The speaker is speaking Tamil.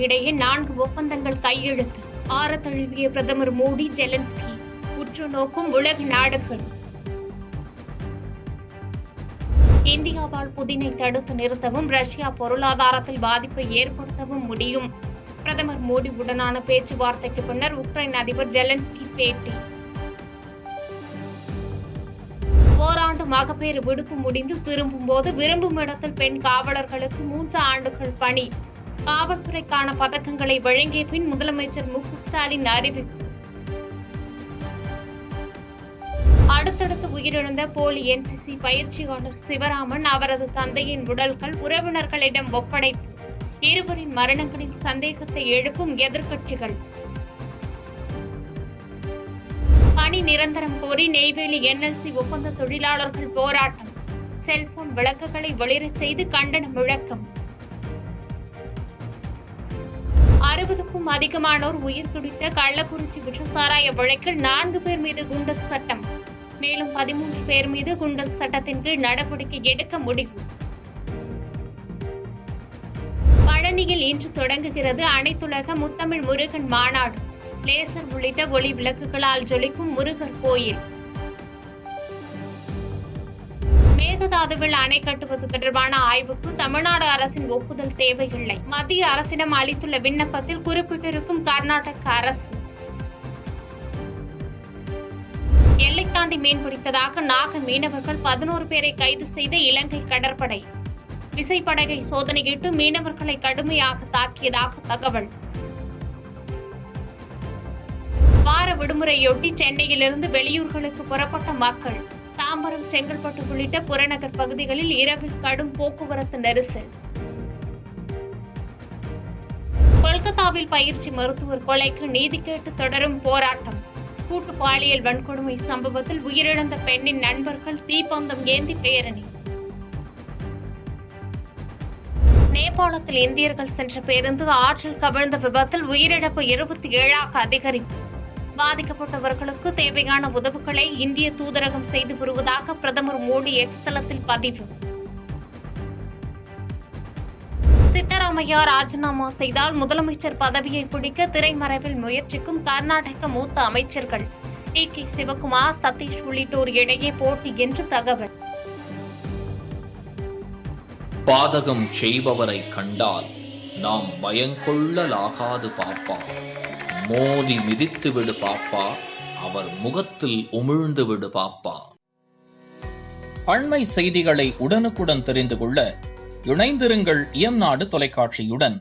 இடையே 4 ஒப்பந்தங்கள் கையெழுத்து. ஆற தழுவிய பிரதமர் மோடி, ஜெலன்ஸ்கி. உற்று நோக்கும் உலக நாடுகள். இந்தியாவால் புதினை தடுத்து நிறுத்தவும் ரஷ்யா பொருளாதாரத்தில் பாதிப்பை ஏற்படுத்தவும் முடியும். பிரதமர் மோடியுடனான பேச்சுவார்த்தைக்கு பின்னர் உக்ரைன் அதிபர் ஜெலன்ஸ்கி பேட்டி. ஓராண்டு மகப்பேறு விடுப்பு முடிந்து திரும்பும் போது விரும்பும் இடத்தில் பெண் காவலர்களுக்கு 3 ஆண்டுகள் பணி. காவல்துறைக்கான பதக்கங்களை வழங்கிய பின் முதலமைச்சர் மு க ஸ்டாலின் அறிவிப்பு. அடுத்தடுத்து உயிரிழந்த போலி NCC பயிற்சியாளர் சிவராமன், அவரது தந்தையின் உடல்கள் உறவினர்களிடம் ஒப்படைப்பு. இருவரின் மரணங்களில் சந்தேகத்தை எழுப்பும் எதிர்க்கட்சிகள். பணி நிரந்தரம் கோரி நெய்வேலி NLC ஒப்பந்த தொழிலாளர்கள் போராட்டம். செல்போன் விளக்குகளை ஒளிரச் செய்து கண்டன முழக்கம். 60க்கும் அதிகமானோர் உயிர் துடித்த கள்ளக்குறிச்சி விஷசாராய வழக்கில் 4 பேர் மீது குண்டர் சட்டம். மேலும் 13 பேர் மீது குண்டர் சட்டத்தின் கீழ் நடவடிக்கை எடுக்க முடிவு. பழனியில் இன்று தொடங்குகிறது அனைத்துலக முத்தமிழ் முருகன் மாநாடு. லேசர் உள்ளிட்ட ஒளி விளக்குகளால் ஜொலிக்கும் முருகர் கோயில். மேகதாதுவில் அணை கட்டுவது தொடர்பான ஆய்வுக்கு தமிழ்நாடு அரசின் ஒப்புதல் தேவையில்லை. மத்திய அரசிடம் அளித்துள்ள விண்ணப்பத்தில் குறிப்பிட்டிருக்கும் கர்நாடக அரசு. எல்லை தாண்டி மீன்பிடித்ததாக நாக மீனவர்கள் 11 பேரை கைது செய்த இலங்கை கடற்படை. விசைப்படகை சோதனையிட்டு மீனவர்களை கடுமையாக தாக்கியதாக தகவல். வார விடுமுறையொட்டி சென்னையிலிருந்து வெளியூர்களுக்கு புறப்பட்ட மக்கள். தாம்பரம், செங்கல்பட்டு உள்ளிட்ட புறநகர் பகுதிகளில் இரவில் கடும் போக்குவரத்து நெரிசல். கொல்கத்தாவில் பயிற்சி மருத்துவர் கொலைக்கு நீதி கேட்டு தொடரும் போராட்டம். கூட்டு பாலியல் வன்கொடுமை சம்பவத்தில் உயிரிழந்த பெண்ணின் நண்பர்கள் தீப்பந்தம் ஏந்தி பேரணி. நேபாளத்தில் இந்தியர்கள் சென்ற பேருந்து ஆற்றில் கவிழ்ந்த விபத்தில் உயிரிழப்பு 27ஆக அதிகரிப்பு. பாதிக்கப்பட்டவர்களுக்கு தேவையான உதவிகளை இந்திய தூதரகம் செய்து வருவதாக பிரதமர் மோடி எக்ஸ் தளத்தில் பதிவு. சித்தராமையா ராஜினாமா செய்தால் முதலமைச்சர் பதவியை பிடிக்க திரைமறைவில் முயற்சிக்கும் கர்நாடக மூத்த அமைச்சர்கள். DK சிவகுமார், சதீஷ் உள்ளிட்டோர் இடையே போட்டி என்று தகவல். பாதகம் செய்பவரை கண்டால் நாம் பயங்கொள்ளலாகாது பாப்பா. மோதி மிதித்து விடு பாப்பா, அவர் முகத்தில் உமிழ்ந்து விடு பாப்பா. அண்மை செய்திகளை உடனுக்குடன் தெரிந்து கொள்ள இணைந்திருங்கள் இயம்நாடு தொலைக்காட்சியுடன்.